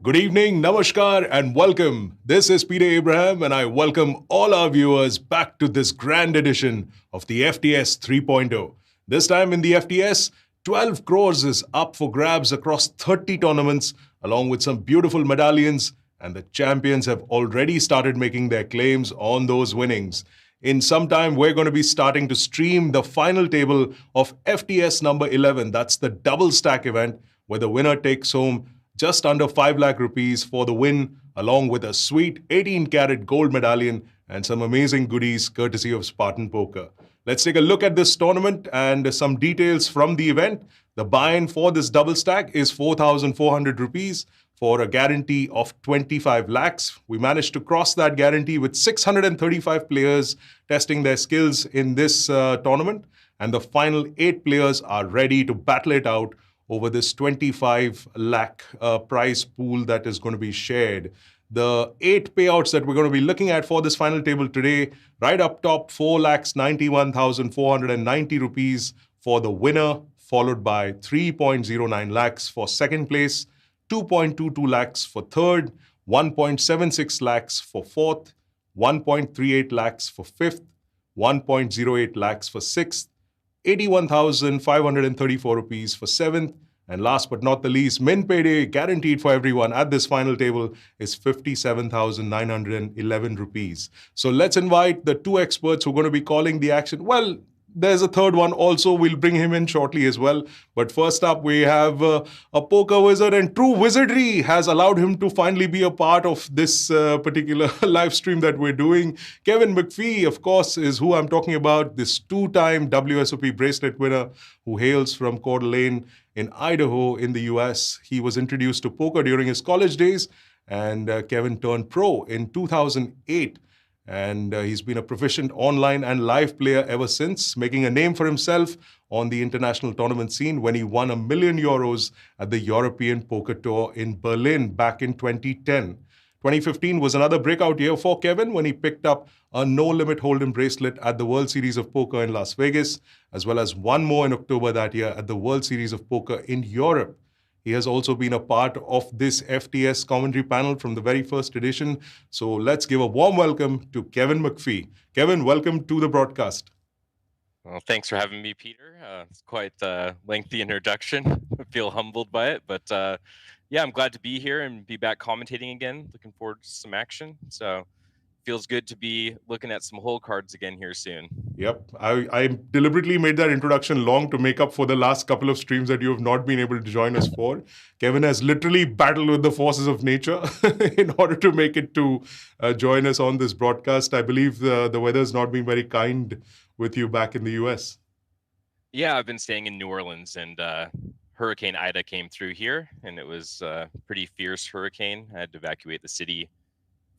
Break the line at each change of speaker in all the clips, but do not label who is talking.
Good evening, namaskar, and welcome. This is Peter Abraham, and I welcome all our viewers back to this grand edition of the FTS 3.0. This time in the FTS, 12 crores is up for grabs across 30 tournaments, along with some beautiful medallions, and the champions have already started making their claims on those winnings. In some time, we're going to be starting to stream the final table of FTS number 11. That's the double stack event, where the winner takes home just under 5 lakh rupees for the win, along with a sweet 18-carat gold medallion and some amazing goodies courtesy of Spartan Poker. Let's take a look at this tournament and some details from the event. The buy-in for this double stack is 4,400 rupees for a guarantee of 25 lakhs. We managed to cross that guarantee with 635 players testing their skills in this tournament, and the final 8 players are ready to battle it out over this 25 lakh prize pool that is going to be shared. The 8 payouts that we're going to be looking at for this final table today, right up top, 4,91,490 rupees for the winner, followed by 3.09 lakhs for second place, 2.22 lakhs for third, 1.76 lakhs for fourth, 1.38 lakhs for fifth, 1.08 lakhs for sixth, 81,534 rupees for seventh, and last but not the least, min payday guaranteed for everyone at this final table is 57,911 rupees. So let's invite the 2 experts who are going to be calling the action. Well, there's a third one also. We'll bring him in shortly as well. But first up, we have a poker wizard, and true wizardry has allowed him to finally be a part of this particular live stream that we're doing. Kevin Mcphee, of course, is who I'm talking about, this 2-time WSOP bracelet winner who hails from Coeur d'Alene in Idaho in the US. He was introduced to poker during his college days, and Kevin turned pro in 2008. And he's been a proficient online and live player ever since, making a name for himself on the international tournament scene when he won €1 million at the European Poker Tour in Berlin back in 2010. 2015 was another breakout year for Kevin when he picked up a no-limit hold'em bracelet at the World Series of Poker in Las Vegas, as well as one more in October that year at the World Series of Poker in Europe. He has also been a part of this FTS commentary panel from the very first edition. So let's give a warm welcome to Kevin Mcphee. Kevin, welcome to the broadcast.
Well, thanks for having me, Peter. It's quite a lengthy introduction. I feel humbled by it, but yeah, I'm glad to be here and be back commentating again. Looking forward to some action. So feels good to be looking at some hole cards again here soon.
Yep. I deliberately made that introduction long to make up for the last couple of streams that you have not been able to join us for. Kevin has literally battled with the forces of nature in order to make it to join us on this broadcast. I believe the weather's not been very kind with you back in the US.
Yeah, I've been staying in New Orleans, and Hurricane Ida came through here, and it was a pretty fierce hurricane. I had to evacuate the city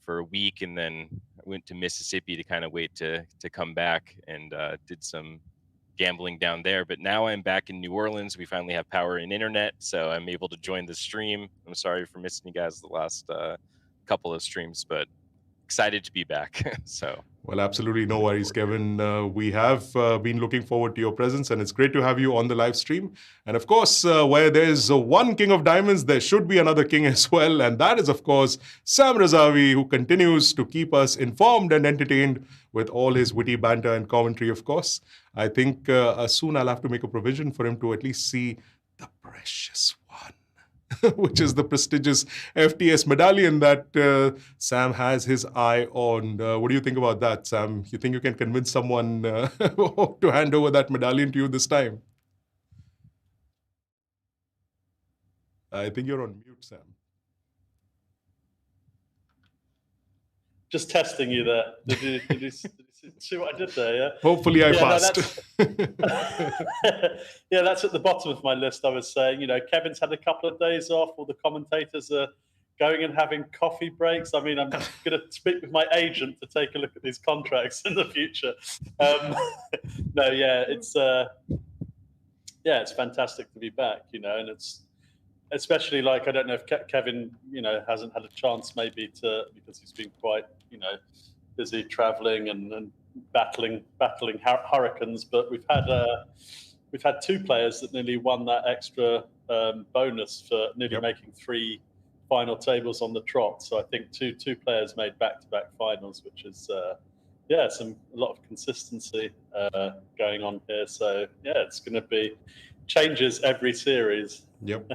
for a week, and then I went to Mississippi to kind of wait to come back, and did some gambling down there. But now I'm back in New Orleans. We finally have power and internet, so I'm able to join the stream. I'm sorry for missing you guys the last couple of streams, but excited to be back. So.
Well, absolutely no worries, Kevin. We have been looking forward to your presence, and it's great to have you on the live stream. And of course, where there's one king of diamonds, there should be another king as well. And that is, of course, Sam Razavi, who continues to keep us informed and entertained with all his witty banter and commentary, of course. I think soon I'll have to make a provision for him to at least see the precious one. Which is the prestigious FTS medallion that Sam has his eye on. What do you think about that, Sam? You think you can convince someone to hand over that medallion to you this time? I think you're on mute, Sam.
Just testing you there. Did you see what I did there? Yeah.
Hopefully, I passed.
Yeah, that's at the bottom of my list. I was saying, Kevin's had a couple of days off. All the commentators are going and having coffee breaks. I mean, I'm going to speak with my agent to take a look at these contracts in the future. No, yeah, it's fantastic to be back. And it's. Especially I don't know if Kevin, hasn't had a chance maybe because he's been quite, busy traveling and battling hurricanes. But we've had 2 players that nearly won that extra bonus for nearly making 3 final tables on the trot. So I think two players made back-to-back finals, which is a lot of consistency going on here. So yeah, it's going to be changes every series.
Yep.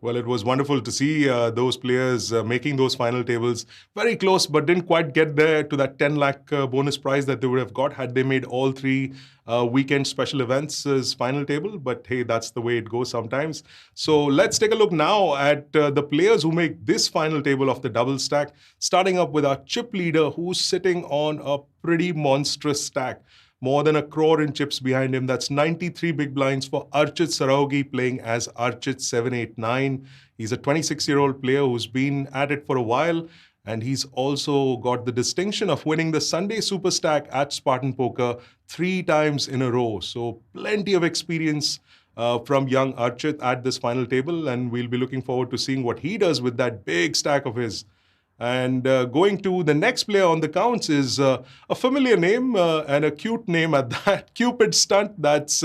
Well, it was wonderful to see those players making those final tables very close, but didn't quite get there to that 10 lakh bonus prize that they would have got had they made all three weekend special events as final table. But hey, that's the way it goes sometimes. So let's take a look now at the players who make this final table of the double stack, starting up with our chip leader, who's sitting on a pretty monstrous stack. More than 1 crore in chips behind him. That's 93 big blinds for Archit Saraogi, playing as Archit 789. He's a 26-year-old player who's been at it for a while, and he's also got the distinction of winning the Sunday Super Stack at Spartan Poker 3 times in a row. So plenty of experience from young Archit at this final table, and we'll be looking forward to seeing what he does with that big stack of his. And going to the next player on the counts is a familiar name and a cute name at that. Cupid stunt. That's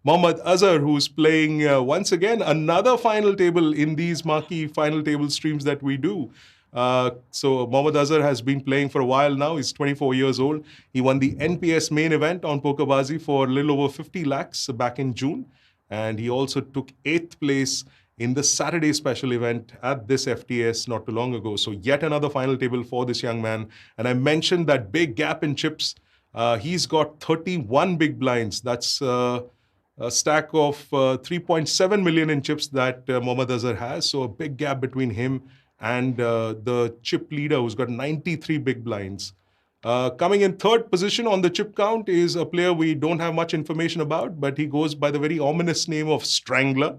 Mohammad Azer, who's playing once again another final table in these marquee final table streams that we do. So Mohammad Azer has been playing for a while now. He's 24 years old. He won the NPS main event on Pokerbazi for a little over 50 lakhs back in June. And he also took 8th place in the Saturday special event at this FTS not too long ago. So yet another final table for this young man. And I mentioned that big gap in chips. He's got 31 big blinds. That's a stack of 3.7 million in chips that Mohammad Azer has. So a big gap between him and the chip leader, who's got 93 big blinds. Coming in 3rd position on the chip count is a player we don't have much information about, but he goes by the very ominous name of Strangler.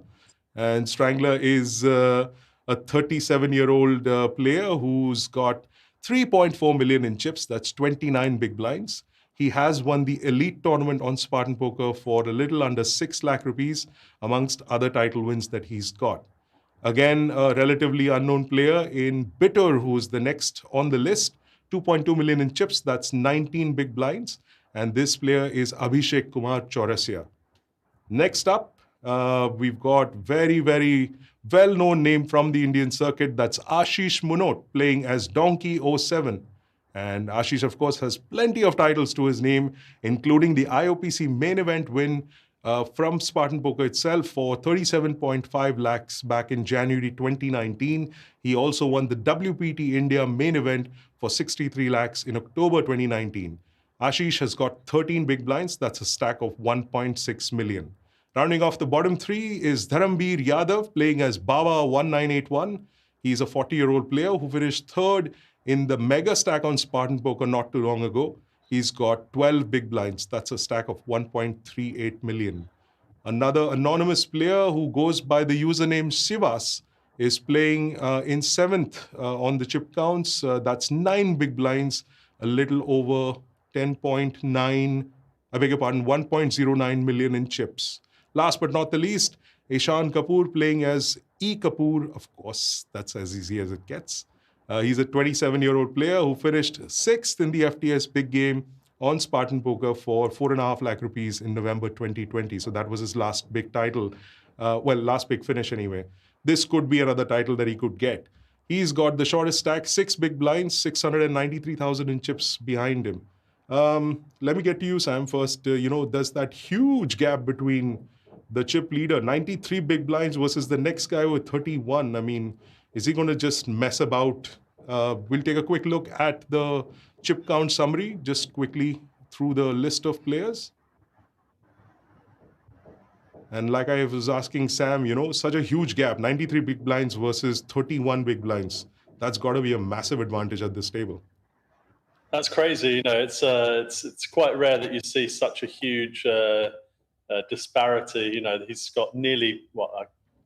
And Strangler is a 37-year-old player who's got 3.4 million in chips. That's 29 big blinds. He has won the elite tournament on Spartan Poker for a little under 6 lakh rupees, amongst other title wins that he's got. Again, a relatively unknown player in Bitter, who's the next on the list. 2.2 million in chips. That's 19 big blinds. And this player is Abhishek Kumar Chaurasia. Next up, we've got very, very well-known name from the Indian circuit. That's Ashish Munot, playing as Donkey 07. And Ashish, of course, has plenty of titles to his name, including the IOPC main event win from Spartan Poker itself for 37.5 lakhs back in January 2019. He also won the WPT India main event for 63 lakhs in October 2019. Ashish has got 13 big blinds. That's a stack of 1.6 million. Rounding off the bottom 3 is Dharambir Yadav, playing as Baba 1981. He's a 40-year-old player who finished 3rd in the mega stack on Spartan Poker not too long ago. He's got 12 big blinds. That's a stack of 1.38 million. Another anonymous player who goes by the username Sivas is playing in 7th on the chip counts. That's 9 big blinds, a little over 10.9, I beg your pardon, 1.09 million in chips. Last but not the least, Ishaan Kapoor, playing as E. Kapoor. Of course, that's as easy as it gets. He's a 27-year-old player who finished 6th in the FTS big game on Spartan Poker for 4.5 lakh rupees in November 2020. So that was his last big title. Last big finish anyway. This could be another title that he could get. He's got the shortest stack, 6 big blinds, 693,000 in chips behind him. Let me get to you, Sam, first. There's that huge gap between the chip leader, 93 big blinds versus the next guy with 31. I mean, is he going to just mess about? We'll take a quick look at the chip count summary, just quickly through the list of players. And like I was asking Sam, such a huge gap, 93 big blinds versus 31 big blinds. That's got to be a massive advantage at this table.
That's crazy. It's quite rare that you see such a huge disparity. He's got nearly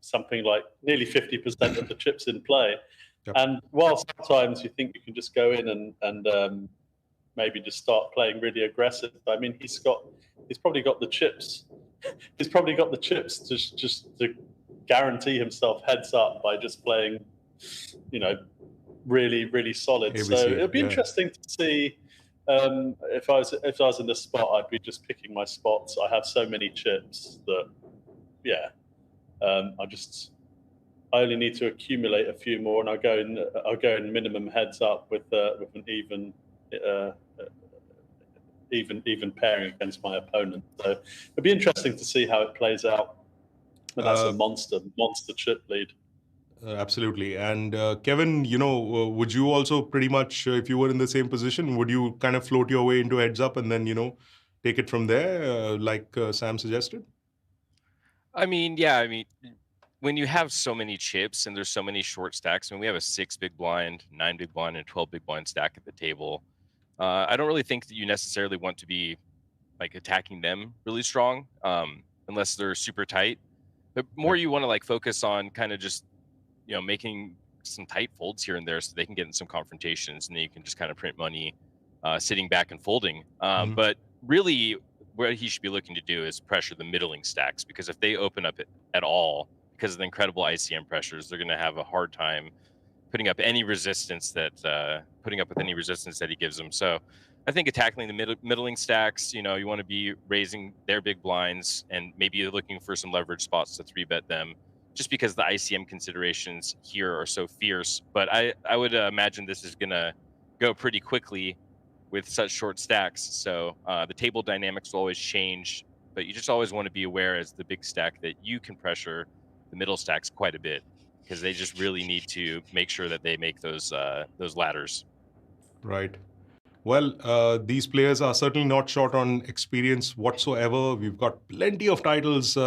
something like nearly 50% of the chips in play.
Yep.
And while sometimes you think you can just go in and maybe just start playing really aggressive, I mean, he's probably got the chips. He's probably got the chips to guarantee himself heads up by just playing, really, really solid.
ABC,
so it'll be interesting to see. If I was in this spot, I'd be just picking my spots. I have so many chips that, I only need to accumulate a few more, and I'll go in minimum heads up with an even pairing against my opponent. So it'll be interesting to see how it plays out. But that's a monster chip lead.
Absolutely. And Kevin, would you also pretty much, if you were in the same position, would you kind of float your way into heads up and then, take it from there, like Sam suggested?
I mean, yeah, I mean, when you have so many chips and there's so many short stacks, we have a 6 big blind, 9 big blind, and 12 big blind stack at the table. I don't really think that you necessarily want to be like attacking them really strong, unless they're super tight. But more you want to like focus on kind of just making some tight folds here and there so they can get in some confrontations, and then you can just kind of print money sitting back and folding. But really what he should be looking to do is pressure the middling stacks, because if they open up at all because of the incredible ICM pressures, they're going to have a hard time putting up any resistance that he gives them. So I think attacking the middling stacks, you want to be raising their big blinds, and maybe you're looking for some leverage spots to 3-bet them, just because the ICM considerations here are so fierce. But I would imagine this is going to go pretty quickly with such short stacks. So the table dynamics will always change, but you just always want to be aware as the big stack that you can pressure the middle stacks quite a bit, because they just really need to make sure that they make those ladders.
Right. Well, these players are certainly not short on experience whatsoever. We've got plenty of titles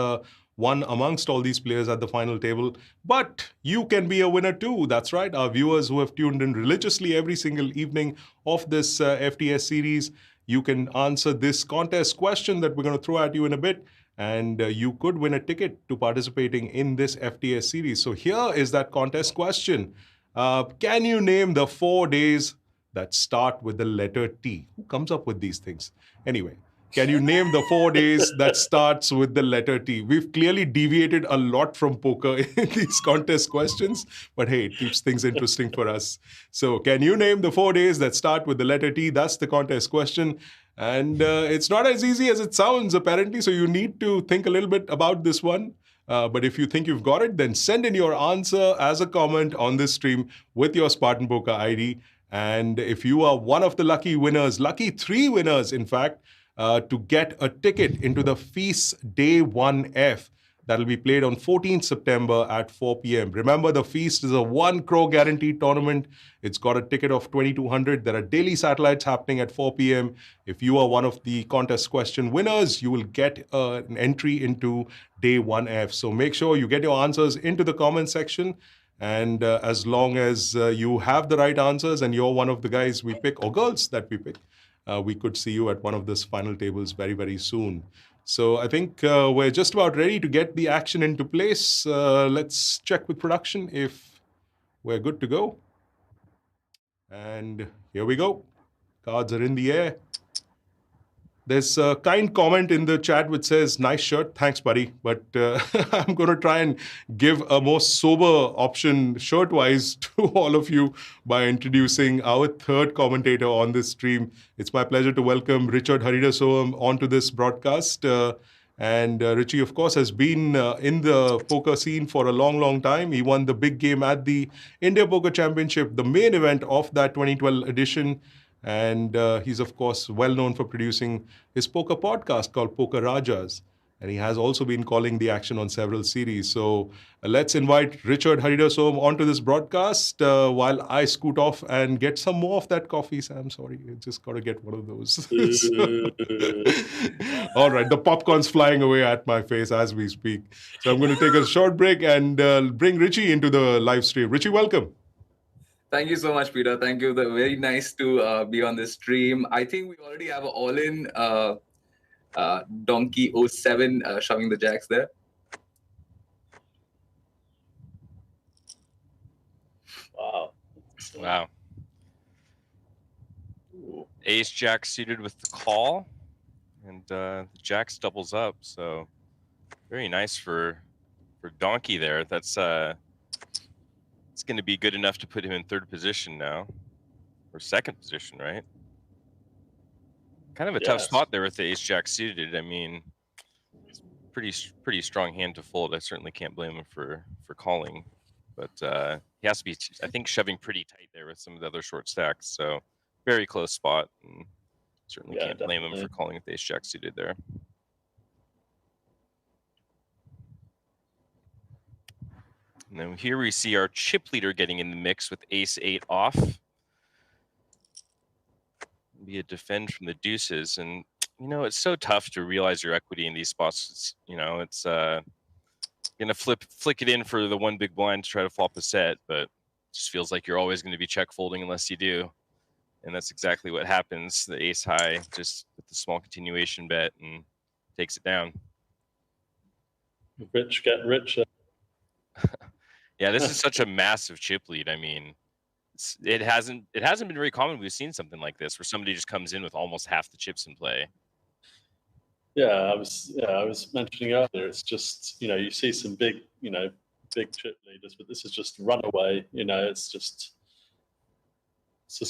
won amongst all these players at the final table. But you can be a winner too. That's right. Our viewers who have tuned in religiously every single evening of this FTS series, you can answer this contest question that we're going to throw at you in a bit. And you could win a ticket to participating in this FTS series. So here is that contest question. Can you name the 4 days that start with the letter T? Who comes up with these things? Anyway, can you name the 4 days that starts with the letter T? We've clearly deviated a lot from poker in these contest questions, but hey, it keeps things interesting for us. So can you name the 4 days that start with the letter T? That's the contest question. And it's not as easy as it sounds, apparently, so you need to think a little bit about this one. But if you think you've got it, then send in your answer as a comment on this stream with your Spartan Poker ID. And if you are one of the lucky winners, lucky 3 winners, in fact, to get a ticket into the Feast Day 1F, that'll be played on 14th September at 4 p.m. Remember, the Feast is a 1 crore guaranteed tournament. It's got a ticket of 2,200. There are daily satellites happening at 4 p.m. If you are one of the contest question winners, you will get an entry into Day 1F. So make sure you get your answers into the comment section. And as long as you have the right answers and you're one of the guys we pick, or girls that we pick, we could see you at one of these final tables very, very soon. So I think we're just about ready to get the action into place. Let's check with production if we're good to go. And here we go. Cards are in the air. There's a kind comment in the chat which says, nice shirt, thanks buddy. But I'm going to try and give a more sober option shirt-wise to all of you by introducing our third commentator on this stream. It's my pleasure to welcome Richard Haridasoam onto this broadcast. And Richie, of course, has been in the poker scene for a long, long time. He won the big game at the India Poker Championship, the main event of that 2012 edition. And he's, of course, well known for producing his poker podcast called Poker Rajas. And he has also been calling the action on several series. So let's invite Richard Haridasoam onto this broadcast while I scoot off and get some more of that coffee. Sam, sorry, I just got to get one of those. All right, the popcorn's flying away at my face as we speak. So I'm going to take a short break and bring Richie into the live stream. Richie, welcome.
Thank you so much, Peter. Thank you. Very nice to be on this stream. I think we already have an all-in Donkey 07 shoving the jacks there.
Wow. Ace Jack suited with the call, and the Jacks doubles up. So very nice for Donkey there. That's it's going to be good enough to put him in 3rd position now, or 2nd position, right? Kind of a tough spot there with the Ace Jack suited. I mean, it's pretty strong hand to fold. I certainly can't blame him for calling. But he has to be, I think, shoving pretty tight there with some of the other short stacks. So very close spot, and certainly can't blame him for calling with ace-jack suited there. And then here we see our chip leader getting in the mix with ace-8 off. Be a defend from the deuces, and you know, it's so tough to realize your equity in these spots. It's, you know, it's gonna flick it in for the one big blind to try to flop a set, but it just feels like you're always going to be check folding unless you do, and that's exactly what happens. The ace high just with the small continuation bet and takes it down.
Rich get richer.
Yeah, this is such a massive chip lead. I mean, it hasn't been very common. We've seen something like this where somebody just comes in with almost half the chips in play.
Yeah, I was mentioning earlier. It's just, you know, you see some big chip leaders, but this is just runaway. You know, it's just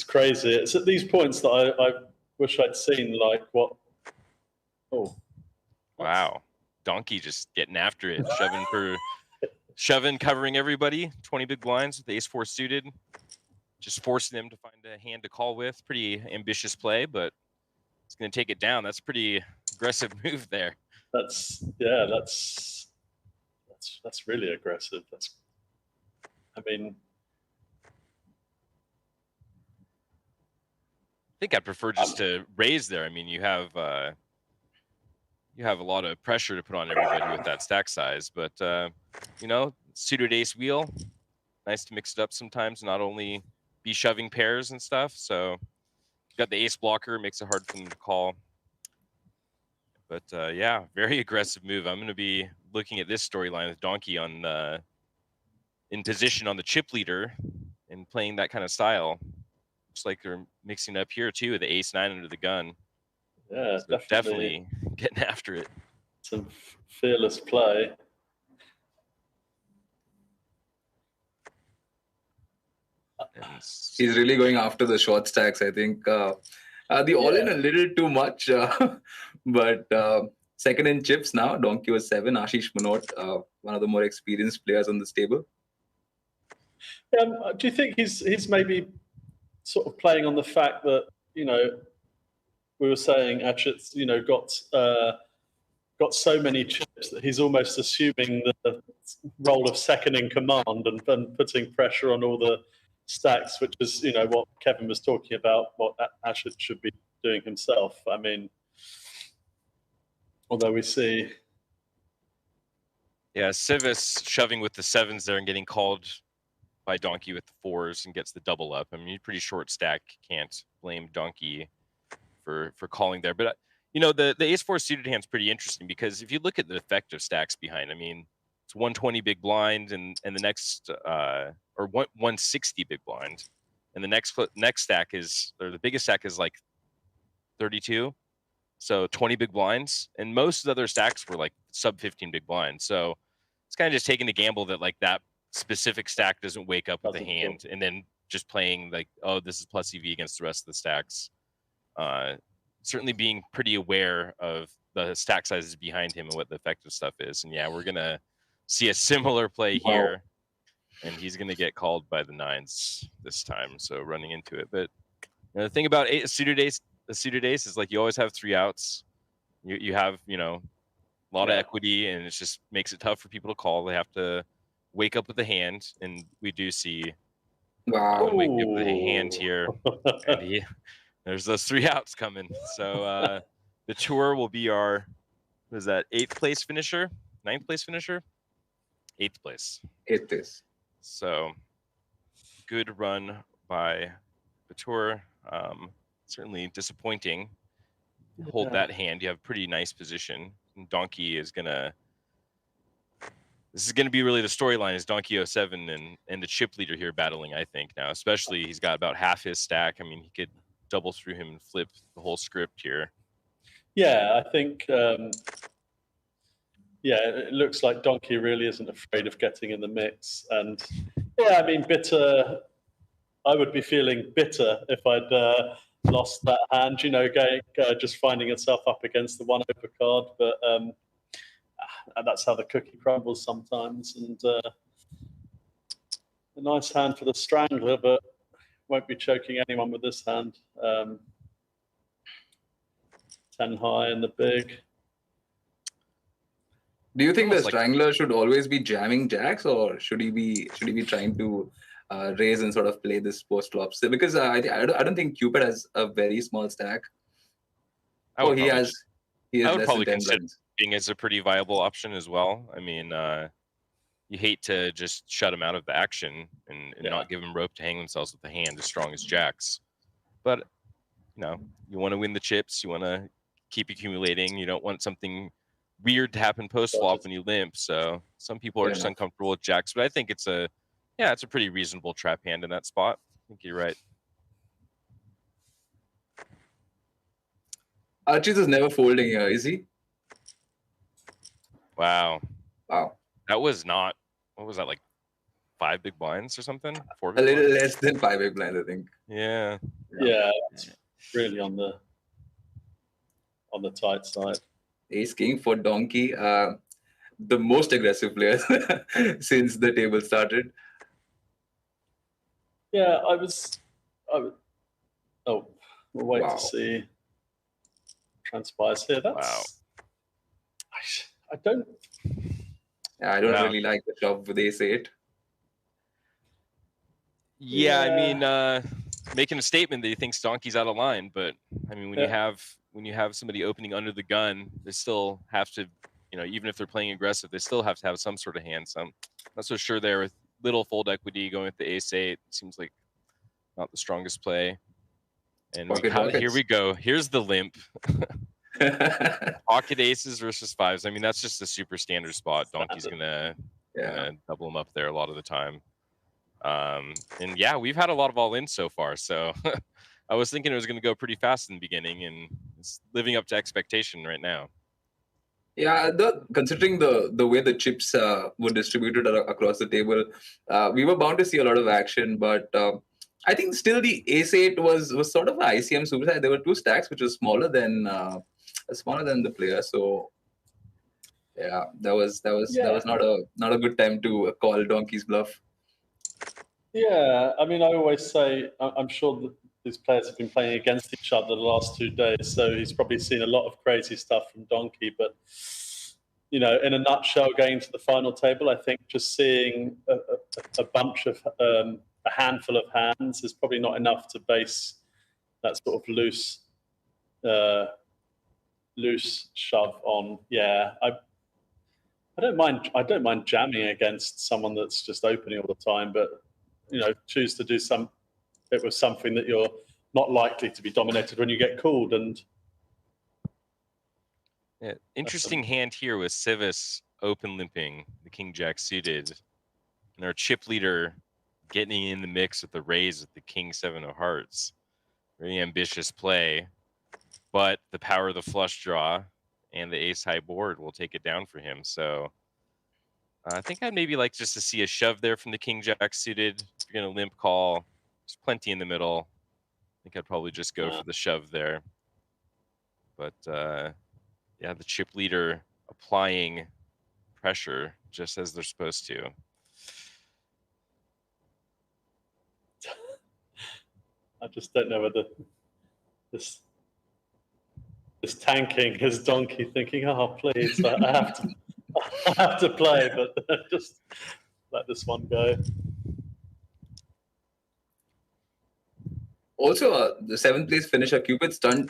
crazy. It's at these points that I wish I'd seen, like, what. Oh,
wow! Donkey just getting after it, shoving, covering everybody. 20 big blinds with the ace-4 suited. Just forcing them to find a hand to call with. Pretty ambitious play, but it's going to take it down. That's a pretty aggressive move there.
That's really aggressive. I
think I'd prefer just to raise there. I mean, you have a lot of pressure to put on everybody with that stack size, but you know, suited ace wheel, nice to mix it up sometimes. Not only be shoving pairs and stuff. So you got the ace blocker, makes it hard for them to call. But yeah, very aggressive move. I'm going to be looking at this storyline with Donkey on in position on the chip leader and playing that kind of style. Looks like they're mixing up here too with the ace-9 under the gun.
Yeah,
so definitely getting after it.
Some fearless play.
He's really going after the short stacks. I think the all-in a little too much, but second in chips now. Donkey was 7. Ashish Manot, one of the more experienced players on this table.
Do you think he's maybe sort of playing on the fact that, you know, we were saying Archit's, you know, got so many chips that he's almost assuming the role of second in command and putting pressure on all the stacks, which is, you know, what Kevin was talking about, what Archit should be doing himself. I mean, although we see,
yeah, Civis shoving with the 7s there and getting called by Donkey with the 4s and gets the double up. I mean, pretty short stack. Can't blame Donkey for calling there. But you know, the ace-4 suited hand's pretty interesting because if you look at the effective stacks behind, I mean, it's 120 big blind and the next or 160 big blind, and the next stack is, or the biggest stack is like 32, so 20 big blinds, and most of the other stacks were like sub 15 big blinds. So it's kind of just taking the gamble that like that specific stack doesn't wake up with a hand, and then just playing like, oh, this is plus EV against the rest of the stacks. Certainly being pretty aware of the stack sizes behind him and what the effective stuff is. And yeah, we're gonna see a similar play here. And he's going to get called by the 9s this time. So running into it. But you know, the thing about the suited ace is like you always have 3 outs. You have, you know, a lot of equity, and it just makes it tough for people to call. They have to wake up with a hand, and we do see waking up with a hand here. And there's those 3 outs coming. So the tour will be our, what is that, 8th place finisher? 9th place finisher? 8th place.
8th place.
So good run by Batur. Certainly disappointing. Hold that hand. You have pretty nice position. And Donkey is gonna. This is gonna be really the storyline. Is Donkey 07 and the chip leader here battling? I think now, especially he's got about half his stack. I mean, he could double through him and flip the whole script here.
Yeah, I think. Yeah, it looks like Donkey really isn't afraid of getting in the mix. And yeah, I mean, bitter. I would be feeling bitter if I'd lost that hand, you know, just finding itself up against the 1-over card. But and that's how the cookie crumbles sometimes. And A nice hand for the strangler, but won't be choking anyone with this hand. 10 high in the big.
Do you think the
Almost like-
strangler should always be jamming jacks, or should he be trying to raise and sort of play this post flop? So, because I don't think Cupid has a very small stack.
I would
He
probably
has
I would
less than
probably
10
consider
blinds.
being as a pretty viable option as well. I mean, you hate to just shut them out of the action and not give them rope to hang themselves with a hand as strong as jacks. But you know, you want to win the chips. You want to keep accumulating. You don't want something weird to happen post flop when you limp. So some people are just uncomfortable with jacks, but I think it's a pretty reasonable trap hand in that spot. I think you're right.
Archit is never folding here, is he?
Wow.
Wow.
That was not, what was that, like 5 big blinds or something? 4
A
big
little
blinds?
less than 5 big blinds, I think.
Yeah.
Yeah, it's really on the tight side.
Ace King for Donkey, the most aggressive player since the table started.
Yeah, we'll wait
Wow.
to see transpires here. That's
Wow.
I don't.
Yeah, I don't
Yeah.
really like the shove with Ace 8.
Yeah, I
Yeah.
mean, making a statement that he thinks Donkey's out of line, but I mean, when you have somebody opening under the gun, they still have to, you know, even if they're playing aggressive, they still have to have some sort of hand. So I'm not so sure there with little fold equity going with the Ace 8. Seems like not the strongest play. And here we go. Here's the limp. Pocket aces versus 5s. I mean, that's just a super standard spot. Donkey's gonna double them up there a lot of the time. And yeah, we've had a lot of all in so far. So I was thinking it was going to go pretty fast in the beginning, and it's living up to expectation right now.
Yeah, considering the way the chips were distributed across the table, we were bound to see a lot of action. But I think still the Ace 8 was sort of an ICM superside. There were 2 stacks which was smaller than the player. So yeah, that was not a good time to call Donkey's bluff.
Yeah, I mean, I always say I'm sure that these players have been playing against each other the last 2 days, so he's probably seen a lot of crazy stuff from Donkey. But you know, in a nutshell, going to the final table, I think just seeing a bunch of a handful of hands is probably not enough to base that sort of loose shove on. Yeah, I don't mind jamming against someone that's just opening all the time, but you know, choose to do it with something that you're not likely to be dominated when you get called. And
yeah, interesting hand here with Civis open limping the King Jack suited, and our chip leader getting in the mix with the raise with the King 7 of Hearts. Very ambitious play, but the power of the flush draw and the ace high board will take it down for him. So I think I'd maybe like just to see a shove there from the King Jack suited. If you're going to limp call, there's plenty in the middle. I think I'd probably just go for the shove there. But yeah, the chip leader applying pressure just as they're supposed to.
I just don't know whether this tanking is Donkey thinking, oh, please, I have to play, but just let this one go.
Also, the 7th place finisher, Cupid Stunt,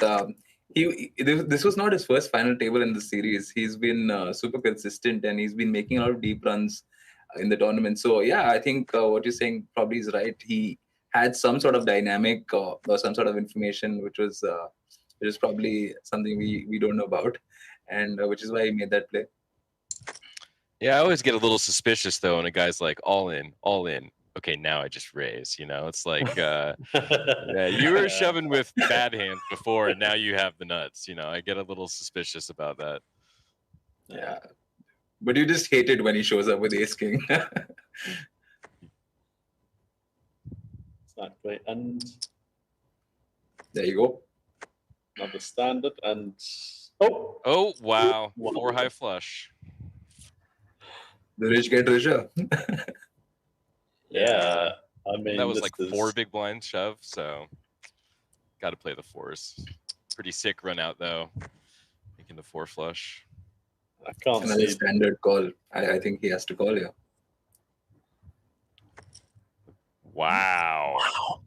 this was not his first final table in the series. He's been super consistent, and he's been making a lot of deep runs in the tournament. So yeah, I think what you're saying probably is right. He had some sort of dynamic or some sort of information, which was probably something we don't know about, and which is why he made that play.
Yeah, I always get a little suspicious though when a guy's like all in. Okay, now I just raise. You know, it's like yeah, you were shoving with bad hands before, and now you have the nuts. You know, I get a little suspicious about that.
Yeah, but you just hate it when he shows up with Ace King.
Exactly, and
there you go.
Another standard, and
oh wow, 4 high flush.
The rich get richer.
Yeah, I mean,
that was
this
like
is
4 big blind shove, so got to play the 4s. Pretty sick run out though, making the 4 flush.
I can't
Another
see.
standard call. I think he has to call here.
Wow.
Wow.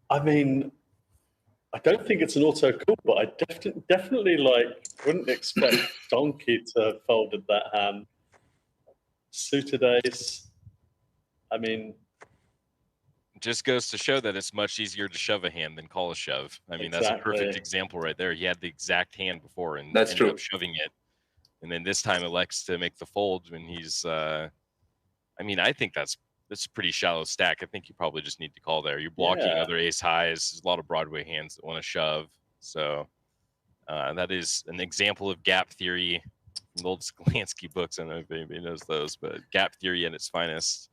I mean, I don't think it's an auto call, but I definitely like wouldn't expect Donkey to have folded that hand. Suited ace. I mean,
Just goes to show that it's much easier to shove a hand than call a shove. I mean, that's a perfect
Exactly.
example right there. He had the exact hand before and
That's
ended
true.
up shoving it. And then this time elects to make the fold when he's I mean, I think that's a pretty shallow stack. I think you probably just need to call there. You're blocking
Yeah.
other ace highs. There's a lot of Broadway hands that want to shove. So that is an example of gap theory from the old Skolansky books. I don't know if anybody knows those, but gap theory at its finest.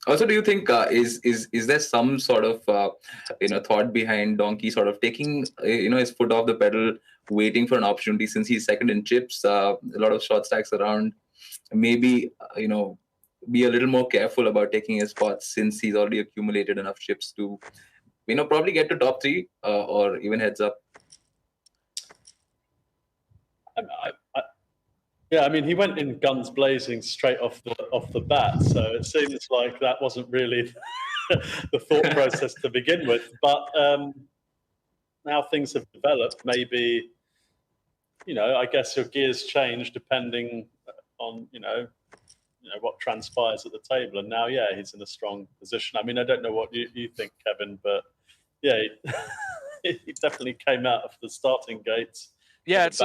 Also, do you think is there some sort of thought behind Donkey sort of taking his foot off the pedal, waiting for an opportunity since he's second in chips, a lot of short stacks around, maybe be a little more careful about taking his spots since he's already accumulated enough chips to probably get to top 3 or even heads up.
Yeah, I mean, he went in guns blazing straight off the bat, so it seems like that wasn't really the thought process to begin with. But now things have developed. Maybe, I guess your gears change depending on what transpires at the table. And now, yeah, he's in a strong position. I mean, I don't know what you think, Kevin, but yeah, he definitely came out of the starting gates.
Yeah, it's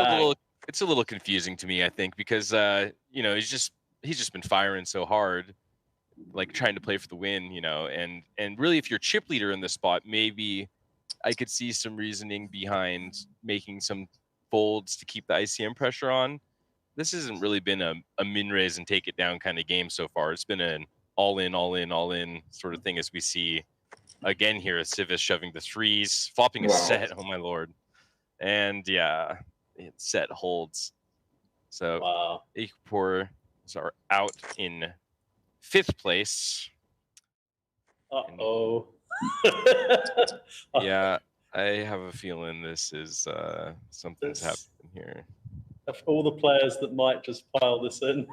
a little confusing to me, I think, because he's just been firing so hard, like trying to play for the win, and really if you're chip leader in this spot, maybe I could see some reasoning behind making some folds to keep the ICM pressure on. This hasn't really been a min raise and take it down kind of game so far. It's been an all in sort of thing, as we see again here as Civis shoving the 3s, flopping a set. Oh my lord. And yeah, set holds. So
wow.
Kapoor are out in 5th place.
Uh-oh.
Yeah, I have a feeling this is something's happening here.
Of all the players that might just pile this in,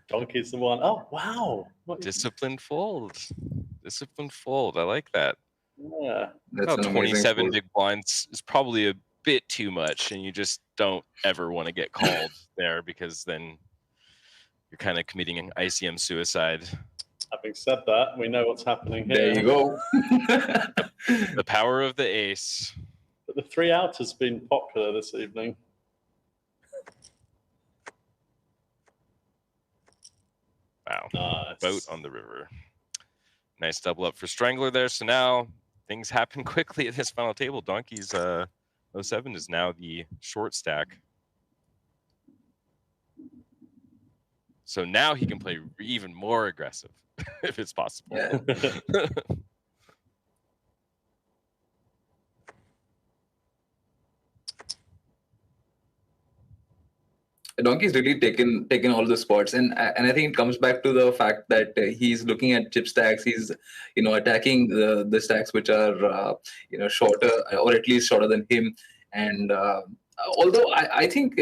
Donkey's the one. Oh, wow.
Disciplined fold. Disciplined fold. I like that.
Yeah.
That's
About
an
27
fold.
big blinds is probably a bit too much, and you just don't ever want to get called there because then you're kind of committing an ICM suicide.
Having said that, we know what's happening here.
There you go.
The power of the ace.
But the 3 out has been popular this evening.
Wow.
Nice.
Boat on the river. Nice double up for Strangler there. So now things happen quickly at this final table. Donkey's 07 is now the short stack. So now he can play even more aggressive if it's possible.
Yeah. Donkey's really taken all the spots, and I think it comes back to the fact that he's looking at chip stacks. He's attacking the stacks which are shorter, or at least shorter than him. And although I think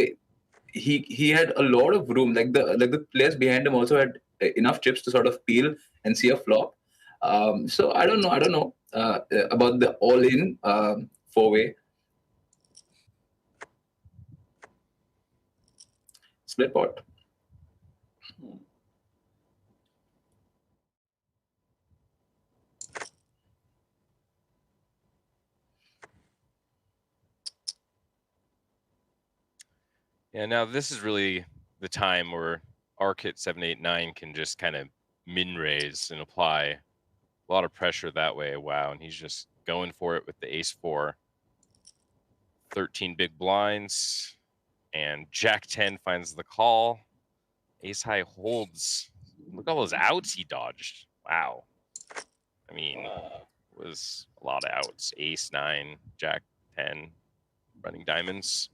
he had a lot of room, like the players behind him also had enough chips to sort of peel and see a flop. So I don't know about the all-in 4-way. Split pot.
Yeah, now this is really the time where Archit 789 can just kind of min raise and apply a lot of pressure that way. Wow, and he's just going for it with the ace 4. 13 big blinds, and Jack 10 finds the call. Ace high holds. Look at all those outs he dodged. Wow. I mean, it was a lot of outs. Ace 9, Jack 10, running diamonds.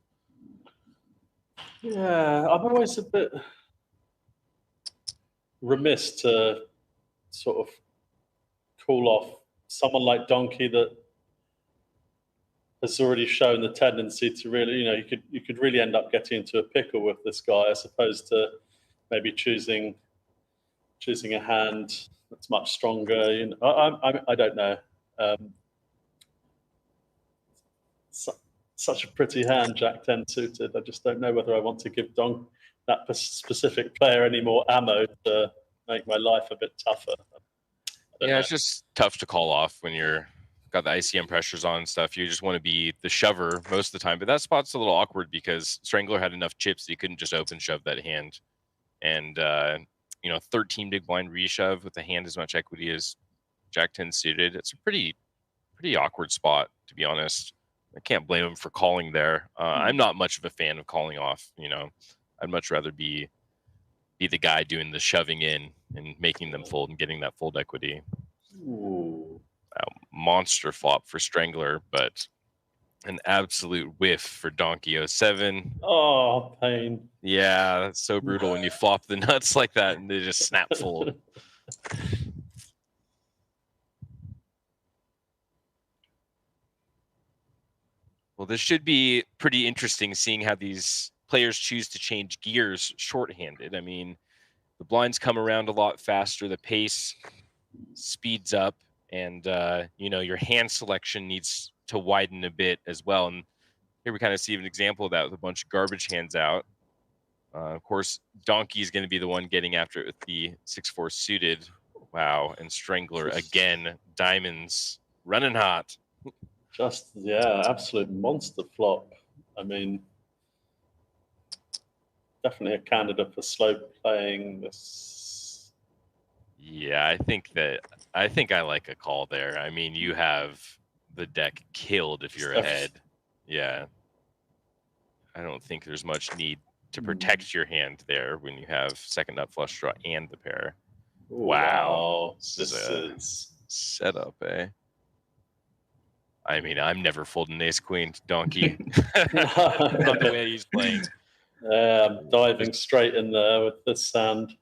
Yeah, I'm always a bit remiss to sort of call off someone like Donkey that has already shown the tendency to really, you could really end up getting into a pickle with this guy, as opposed to maybe choosing a hand that's much stronger. I don't know. Such a pretty hand, Jack 10 suited. I just don't know whether I want to give that specific player any more ammo to make my life a bit tougher.
Yeah, it's just tough to call off when you're got the ICM pressures on and stuff. You just want to be the shover most of the time. But that spot's a little awkward because Strangler had enough chips that he couldn't just open shove that hand. And 13 big blind reshove with a hand as much equity as Jack 10 suited. It's a pretty awkward spot, to be honest. I can't blame him for calling there. I'm not much of a fan of calling off. I'd much rather be the guy doing the shoving in and making them fold and getting that fold equity.
Ooh.
Monster flop for Strangler, but an absolute whiff for Donkey 07.
Oh, pain.
Yeah, that's so brutal when you flop the nuts like that and they just snap fold. Well, this should be pretty interesting seeing how these players choose to change gears shorthanded. I mean, the blinds come around a lot faster, the pace speeds up, and your hand selection needs to widen a bit as well. And here we kind of see an example of that with a bunch of garbage hands out. Of course, Donkey is going to be the one getting after it with the 6-4 suited. Wow, and Strangler again, diamonds running hot.
Absolute monster flop. I mean, definitely a candidate for slow playing this.
Yeah, I think I like a call there. I mean, you have the deck killed if you're ahead. Yeah. I don't think there's much need to protect your hand there when you have second nut flush draw and the pair. Wow.
This is
setup, eh? I mean, I'm never folding ace queen to Donkey. Not the way he's playing.
I'm diving straight in there with this hand.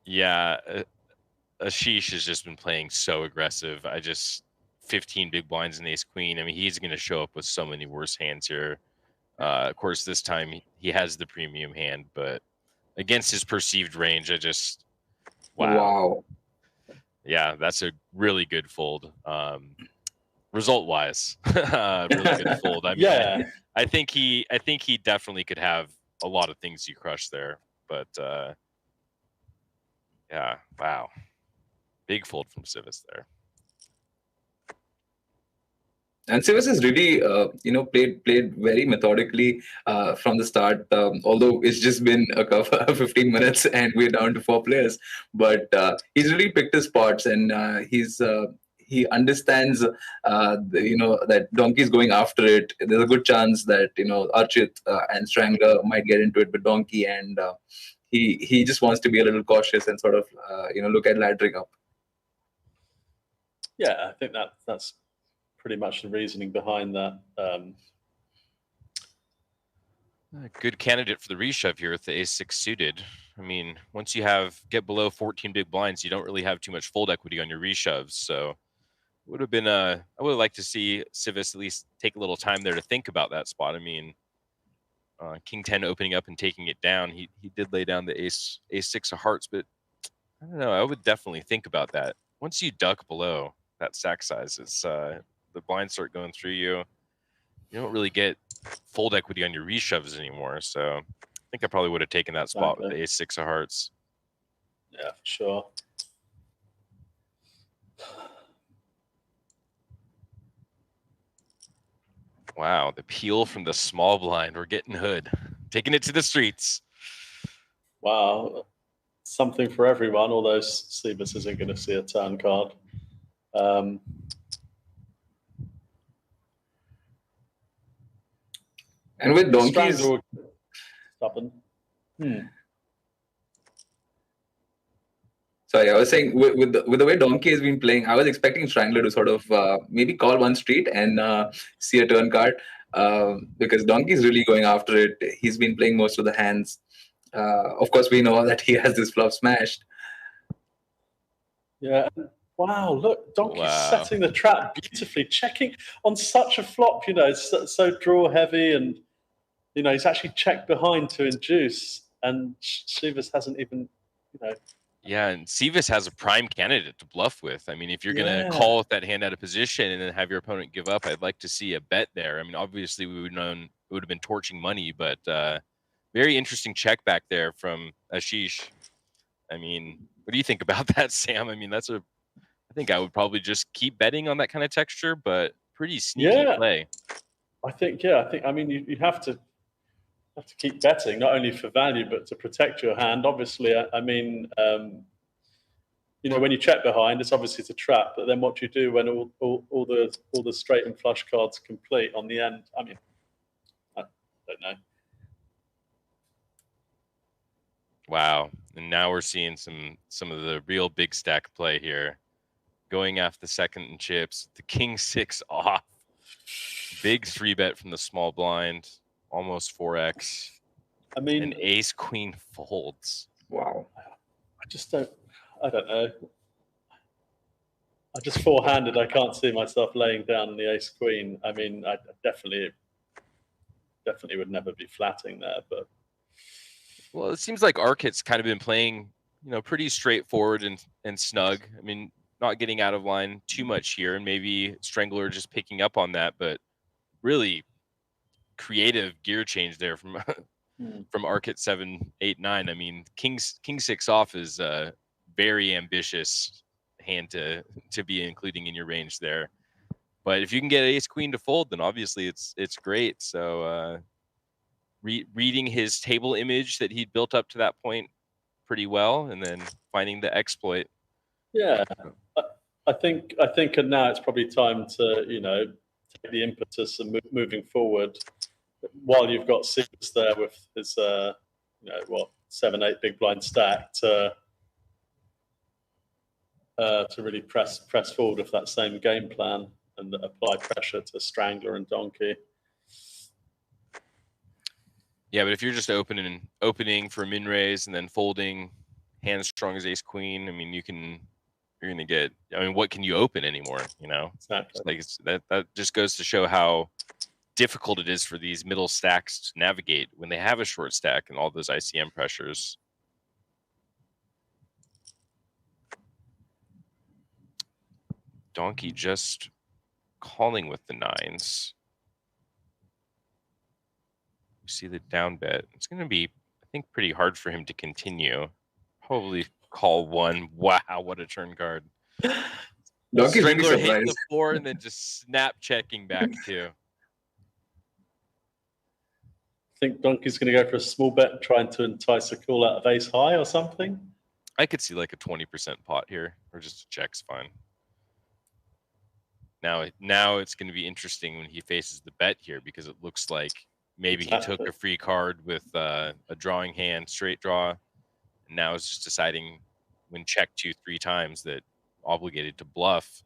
Yeah, Ashish has just been playing so aggressive. 15 big blinds and ace queen. I mean, he's going to show up with so many worse hands here. Of course, this time he has the premium hand, but against his perceived range, wow. Yeah, that's a really good fold. Result-wise, really good fold. I mean,
yeah.
I think he definitely could have a lot of things you crush there, but yeah, wow, big fold from Civis there.
And Civis has really, played very methodically from the start. Although it's just been 15 minutes and we're down to 4 players, but he's really picked his spots, and he understands, that Donkey's going after it. There's a good chance that Archit and Strangler might get into it with Donkey, and he just wants to be a little cautious and sort of look at laddering up.
Yeah, I think that's pretty much the reasoning behind that.
A good candidate for the reshove here with the ace-6 suited. I mean, once you get below 14 big blinds, you don't really have too much fold equity on your reshoves. So I would have liked to see Civis at least take a little time there to think about that spot. I mean, King 10 opening up and taking it down. He did lay down the ace-6 of hearts, but I don't know. I would definitely think about that. Once you duck below that stack size, it's the blinds start going through you. You don't really get fold equity on your reshoves anymore. So I think I probably would have taken that spot with the ace-6 of hearts.
Yeah, for sure.
Wow, the peel from the small blind. We're getting hood, taking it to the streets.
Wow, something for everyone. Although Civis isn't going to see a turn card.
And with Donkey's
stubborn.
Sorry, I was saying with the way Donkey has been playing, I was expecting Strangler to sort of maybe call one street and see a turn card, because Donkey's really going after it. He's been playing most of the hands. Of course, we know that he has this flop smashed.
Yeah. Wow, look, Donkey's
Wow.
setting the trap beautifully, checking on such a flop, you know, so draw heavy, and, you know, he's actually checked behind to induce, and Shivas hasn't even, you know.
Yeah, and Sivas has a prime candidate to bluff with. I mean, if you're going to
Yeah.
call with that hand out of position and then have your opponent give up, I'd like to see a bet there. I mean, obviously we would known it would have been torching money, but very interesting check back there from Ashish. I mean, what do you think about that, Sam? I mean, I think I would probably just keep betting on that kind of texture, but pretty sneaky play.
I mean, you have to keep betting, not only for value but to protect your hand. Obviously, I mean, you know, when you check behind, it's obviously a trap. But then what do you do when all the straight and flush cards complete on the end? I mean, I don't know.
Wow, and now we're seeing some of the real big stack play here. Going after the second and chips, the king 6 off. Big 3-bet from the small blind, almost 4x.
I mean,
and ace queen folds.
Wow.
I don't know. I just four-handed. I can't see myself laying down the ace queen. I mean, I definitely would never be flatting there, but.
Well, it seems like Archit's kind of been playing, you know, pretty straightforward and snug. I mean, not getting out of line too much here, and maybe Strangler just picking up on that, but really creative gear change there from from Archit 7, 8, 9. I mean, king 6 off is a very ambitious hand to be including in your range there. But if you can get ace queen to fold, then obviously it's great. So reading his table image that he'd built up to that point pretty well, and then finding the exploit.
Yeah, I think now it's probably time to, you know, take the impetus and moving forward. While you've got Sivas there with his, you know, what, 7, 8 big blind stack to really press forward with that same game plan and apply pressure to Strangler and Donkey.
Yeah, but if you're just opening for a min raise and then folding hand strong as ace queen, I mean, you're gonna get. I mean, what can you open anymore? You know,
Exactly.
That just goes to show how difficult it is for these middle stacks to navigate when they have a short stack and all those ICM pressures. Donkey just calling with the 9s. You see the down bet. It's going to be, I think, pretty hard for him to continue. Probably call 1. Wow, what a turn card.
Donkey's really
Strangler hitting
surprised.
the 4 and then just snap checking back too.
I think Donkey's going to go for a small bet, trying to entice a call out of ace high or something.
I could see like a 20% pot here, or just a check's fine. Now it's going to be interesting when he faces the bet here, because it looks like maybe he took a free card with a drawing hand, straight draw, and now is just deciding when checked 2-3 times that obligated to bluff.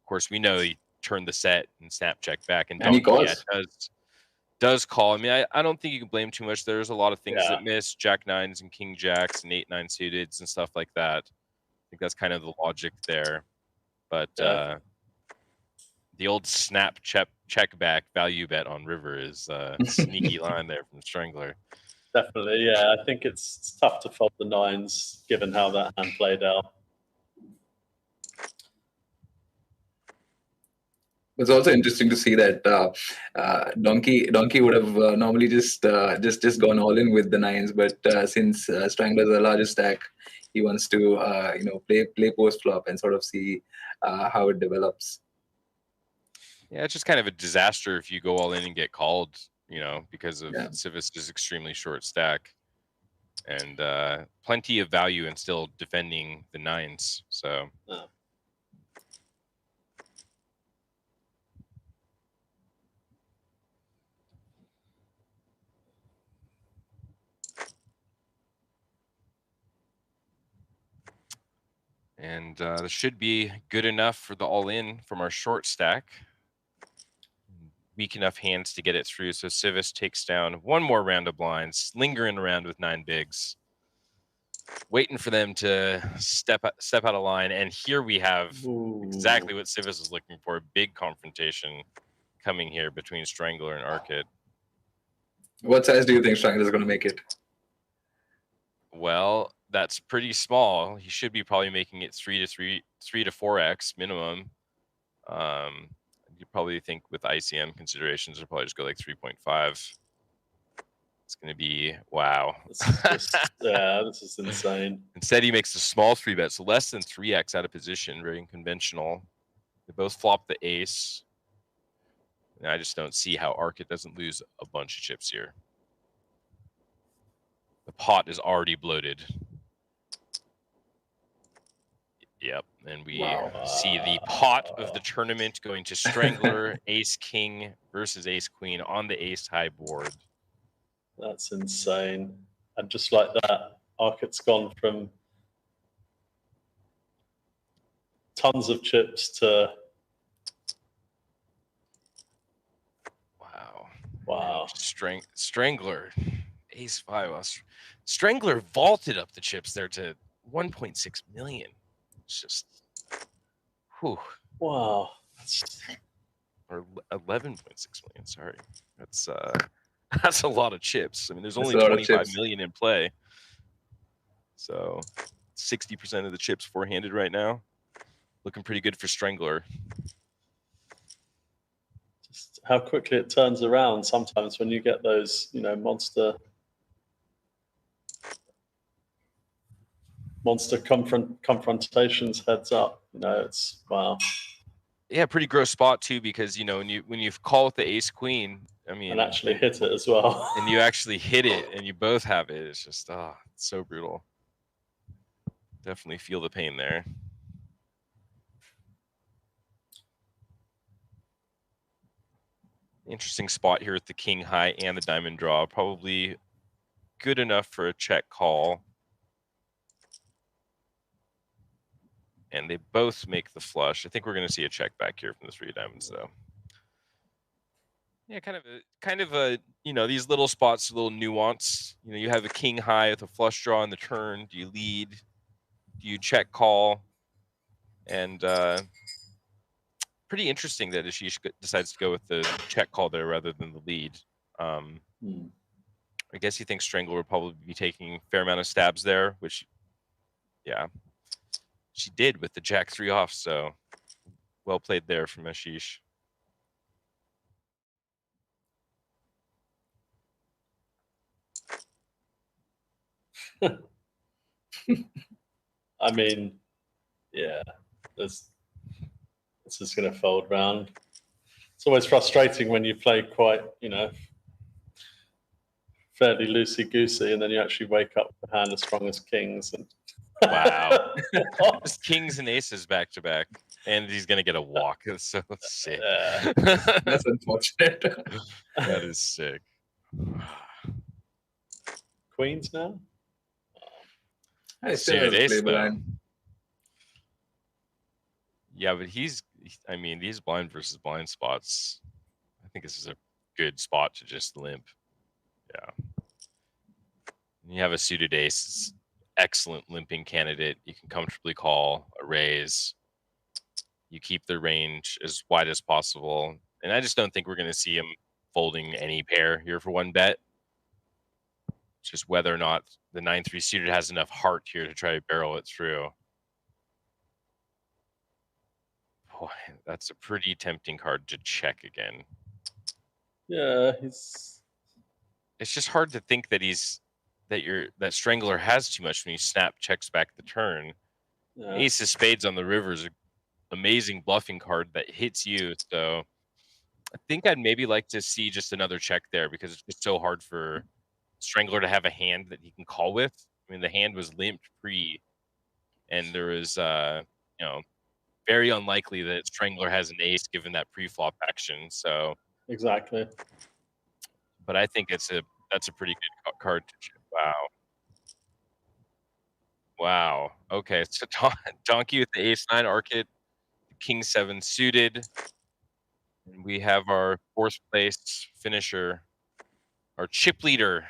Of course, we know he turned the set and snap check back, and
he calls.
Yeah, does call. I mean, I don't think you can blame too much. There's a lot of things that miss, jack 9s and king jacks and 8-9 suiteds and stuff like that. I think that's kind of the logic there. But the old snap check back value bet on river is a sneaky line there from Strangler.
Definitely, yeah. I think it's tough to fold the 9s given how that hand played out.
It's also interesting to see that Donkey would have normally just gone all in with the 9s, but since Strangler is the largest stack, he wants to you know, play post flop and sort of see how it develops.
Yeah, it's just kind of a disaster if you go all in and get called, you know, because of Sivas' extremely short stack, and plenty of value in still defending the 9s. So. And this should be good enough for the all-in from our short stack. weak enough hands to get it through. So Civis takes down one more round of blinds, lingering around with 9 bigs, waiting for them to step out of line. And here we have exactly what Civis is looking for: big confrontation coming here between Strangler and Archit.
What size do you think Strangler is going to make it?
Well, that's pretty small. He should be probably making it 3 to 4x minimum. You probably think with ICM considerations, they'll probably just go like 3.5. It's going to be wow.
This is insane.
Instead, he makes a small 3-bet, so less than 3x out of position, very unconventional. They both flop the ace. And I just don't see how Archit doesn't lose a bunch of chips here. The pot is already bloated. Yep, and we see the pot of the tournament going to Strangler, Ace King versus Ace Queen on the ace high board.
That's insane. And just like that, Archit's gone from tons of chips to wow.
Strangler, Ace 5. Strangler vaulted up the chips there to 1.6 million. It's just, whew.
Wow.
Or 11.6 million. Sorry, that's a lot of chips. I mean, there's only 25 million in play, so 60% of the chips four-handed right now. Looking pretty good for Strangler.
Just how quickly it turns around sometimes when you get those, monster confrontations heads up. It's wow.
Yeah, pretty gross spot too, because when you call with the ace queen, I mean,
and actually hit it as well.
And you actually hit it, and you both have it. It's just it's so brutal. Definitely feel the pain there. Interesting spot here with the king high and the diamond draw. Probably good enough for a check call. And they both make the flush. I think we're going to see a check back here from the 3 diamonds, though. Yeah, kind of a these little spots, a little nuance. You have a king high with a flush draw on the turn. Do you lead? Do you check call? And pretty interesting that Ashish decides to go with the check call there rather than the lead. I guess he thinks Strangler would probably be taking a fair amount of stabs there, which, yeah, she did with the jack 3 off. So well played there from Ashish.
I mean, yeah, this is going to fold round. It's always frustrating when you play quite, fairly loosey-goosey, and then you actually wake up with a hand as strong as kings. And
wow. Just kings and aces back to back. And he's going to get a walk. That's so sick.
That's unfortunate.
That is sick.
Queens now?
I still have
ace,
blind.
Yeah, but these blind versus blind spots, I think this is a good spot to just limp. Yeah. You have a suited ace, excellent limping candidate. You can comfortably call a raise. You keep the range as wide as possible. And I just don't think we're going to see him folding any pair here for 1 bet. It's just whether or not the 9-3 suited has enough heart here to try to barrel it through. Boy, that's a pretty tempting card to check again.
Yeah,
it's just hard to think that that Strangler has too much when you snap checks back the turn. Yeah. Ace of spades on the river is an amazing bluffing card that hits you. So I think I'd maybe like to see just another check there, because it's just so hard for Strangler to have a hand that he can call with. I mean, the hand was limped pre, and there was very unlikely that Strangler has an ace given that pre-flop action. So
exactly.
But I think that's a pretty good card to check. Wow. Okay, so Donkey with the ace 9, Archit, king 7 suited, And we have our 4th place finisher, our chip leader.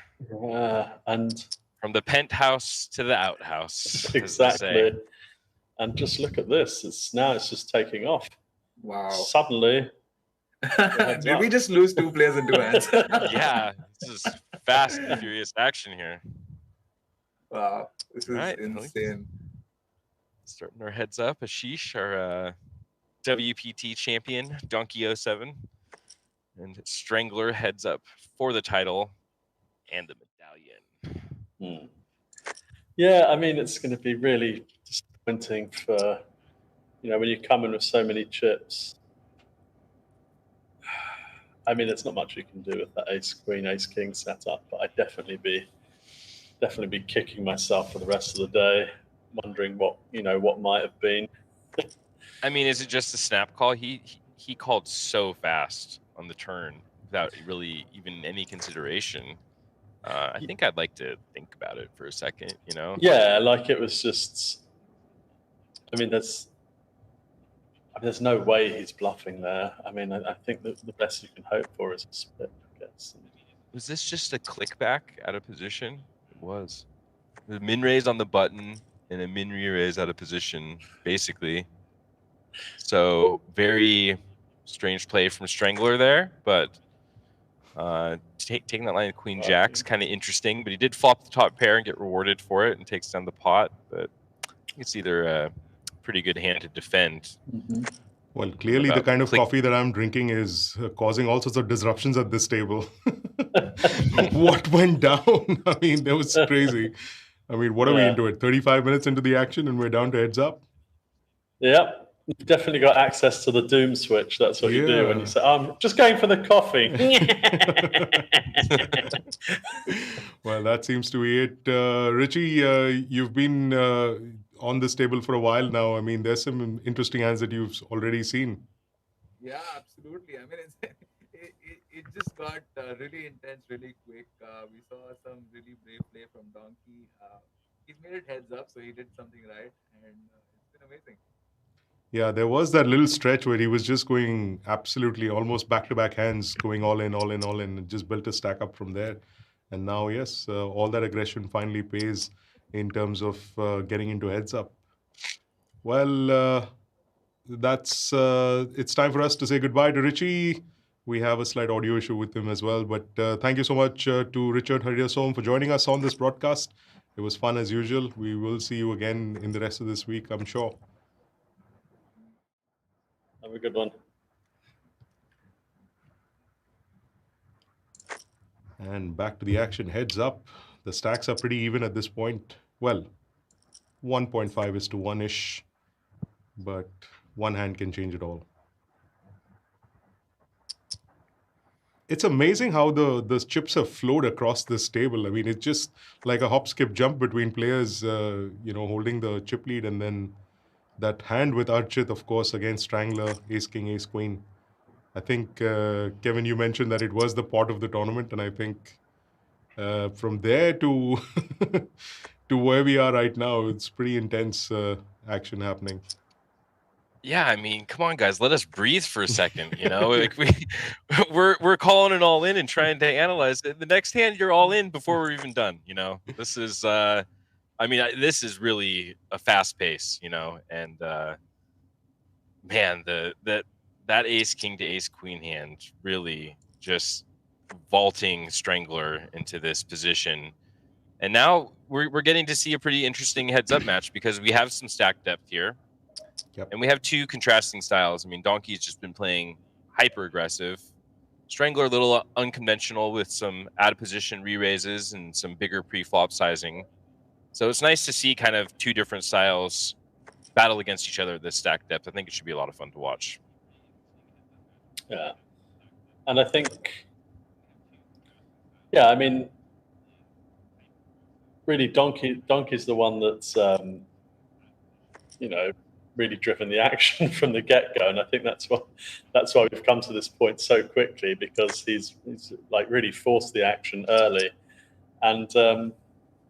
And
from the penthouse to the outhouse. as they
exactly.
say.
And just look at this. It's just taking off.
Wow.
Suddenly.
Did we just lose 2 players in 2 hands?
Yeah, this is fast and furious action here.
Wow, this is insane.
Starting our heads up, Ashish, our WPT champion, Donkey 07. And Strangler heads up for the title and the medallion.
Yeah, I mean, it's going to be really disappointing for, when you come in with so many chips. I mean, there's not much you can do with that ace queen, ace king setup, but I'd definitely be kicking myself for the rest of the day, wondering what might have been.
I mean, is it just a snap call? He called so fast on the turn without really even any consideration. I think I'd like to think about it for a second,
Yeah, like it was just. I mean, there's no way he's bluffing there. I mean, I think that the best you can hope for is a split, I guess.
Was this just a click back out of position? It was. The min raise on the button and a min re-raise out of position, basically. So very strange play from Strangler there, but taking that line of Queen Jack's kind of interesting. But he did flop the top pair and get rewarded for it and takes down the pot. But it's either a pretty good hand to defend.
Well, clearly the kind of coffee that I'm drinking is causing all sorts of disruptions at this table. What went down? I mean, that was crazy. I mean, what are we into it? 35 minutes into the action and we're down to heads up?
Yeah, you've definitely got access to the doom switch. That's what you do when you say, I'm just going for the coffee.
Well, that seems to be it. Richie, you've been on this table for a while now. I mean, there's some interesting hands that you've already seen.
Yeah, absolutely. I mean, it just got really intense really quick. We saw some really brave play from Donkey. He's made it heads up, so he did something right, and it's been amazing.
Yeah, there was that little stretch where he was just going absolutely almost back-to-back hands, going all in, and just built a stack up from there. And now, yes, all that aggression finally pays in terms of getting into heads up. Well, that's it's time for us to say goodbye to Richie. We have a slight audio issue with him as well, but thank you so much to Richard Hariasom for joining us on this broadcast. It was fun as usual. We will see you again in the rest of this week, I'm sure.
Have a good one.
And back to the action. Heads up. The stacks are pretty even at this point. Well, 1.5 is to 1-ish, but one hand can change it all. It's amazing how the chips have flowed across this table. I mean, it's just like a hop, skip, jump between players, holding the chip lead, and then that hand with Archit, of course, against Strangler, Ace King, Ace Queen. I think, Kevin, you mentioned that it was the pot of the tournament, and I think from there to to where we are right now, it's pretty intense action happening.
Yeah, I mean, come on, guys, let us breathe for a second. Like we're calling it all in and trying to analyze it. The next hand, you're all in before we're even done. This is, this is really a fast pace. And man, that Ace King to Ace Queen hand really just vaulting Strangler into this position. And now we're getting to see a pretty interesting heads up match because we have some stack depth here.
Yep.
And we have two contrasting styles. I mean, Donkey's just been playing hyper aggressive. Strangler a little unconventional with some out of position re-raises and some bigger pre-flop sizing. So it's nice to see kind of two different styles battle against each other at this stack depth. I think it should be a lot of fun to watch.
Yeah. And I think, I mean, really Donkey's the one that's, really driven the action from the get-go, and I think that's why we've come to this point so quickly, because he's like really forced the action early, and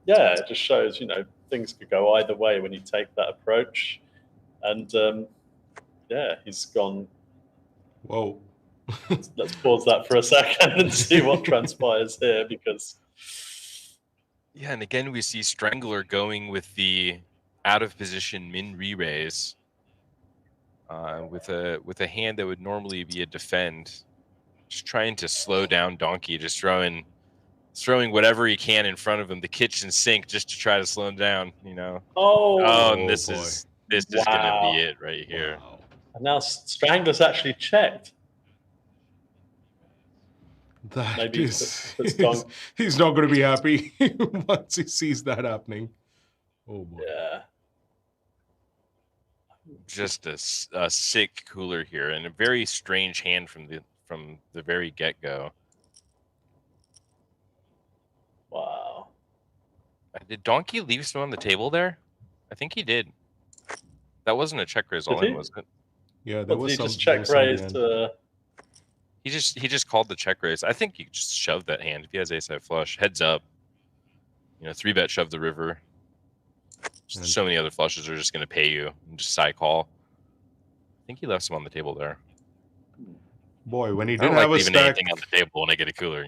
it just shows things could go either way when you take that approach, and he's gone.
Whoa.
Let's pause that for a second and see what transpires here, because
Yeah, and again we see Strangler going with the out of position min re-raise with a hand that would normally be a defend, just trying to slow down Donkey, just throwing whatever he can in front of him, the kitchen sink, just to try to slow him down. And this
boy.
is gonna be it right here.
Wow.
And now Strangler's actually checked.
That
Maybe
is,
it's
he's not going to be happy once he sees that happening. Oh boy.
Yeah.
Just a sick cooler here, and a very strange hand from the very get-go.
Wow.
Did Donkey leave some on the table there? I think he did. That wasn't a check raise all in, was it?
Yeah, there was
he
some.
just check raised.
He just called the check raise. I think you just shoved that hand if he has ace-high flush. Heads up. 3-bet shove the river. So many other flushes are just going to pay you and just side call. I think he left some on the table there.
Boy, when he
I
didn't
don't
have
like
a
leaving
stack,
anything on the table when I get a cooler,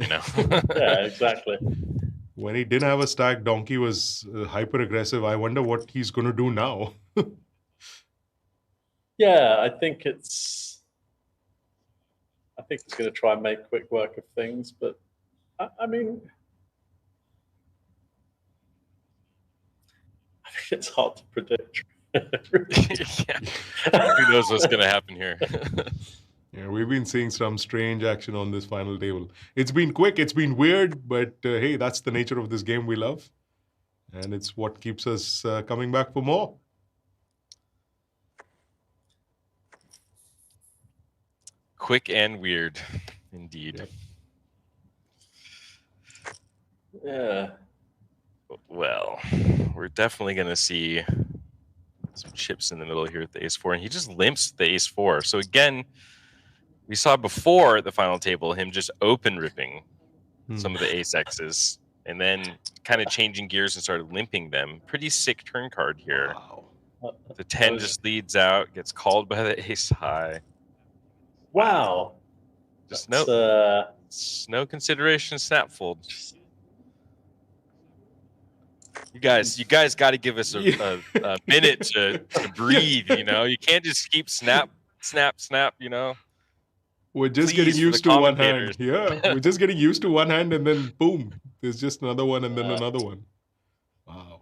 Yeah, exactly.
when he didn't have a stack, Donkey was hyper aggressive. I wonder what he's going to do now.
Yeah, I think he's going to try and make quick work of things, but I mean, it's hard to predict.
Yeah. Who knows what's going to happen here?
Yeah, we've been seeing some strange action on this final table. It's been quick, it's been weird, but hey, that's the nature of this game we love. And it's what keeps us coming back for more.
Quick and weird, indeed.
Yep.
Yeah.
Well, we're definitely going to see some chips in the middle here with the ace-4, and he just limps the ace-4. So again, we saw before at the final table him just open ripping some of the ace-X's, and then kind of changing gears and started limping them. Pretty sick turn card here.
Wow.
The 10 just leads out, gets called by the ace-high.
Wow.
Just
That's,
no consideration snap fold. You guys got to give us a minute to breathe. You can't just keep snap.
We're just
Please,
getting
for
used
the
to one hand.
commentators.
Yeah, we're just getting used to one hand, and then boom, there's just another one, and then
Yeah.
another one. Wow.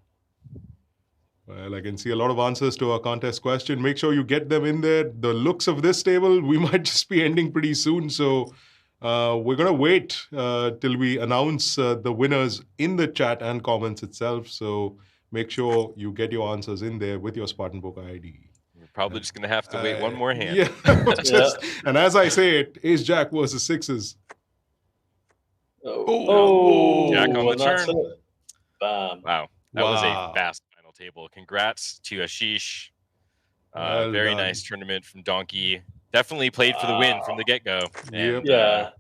Well, I can see a lot of answers to our contest question. Make sure you get them in there. The looks of this table, we might just be ending pretty soon. So we're going to wait till we announce the winners in the chat and comments itself. So make sure you get your answers in there with your Spartan Poker ID.
We're probably just going to have to wait one more hand.
Yeah. And as I say it, ace jack versus sixes.
Jack on the
and that's
turn.
it. Bam.
Wow. That was a fast final table. Congrats to Ashish.
Well
Very
done.
nice tournament from Donkey. Definitely played for the win from the get-go. And,
Yeah.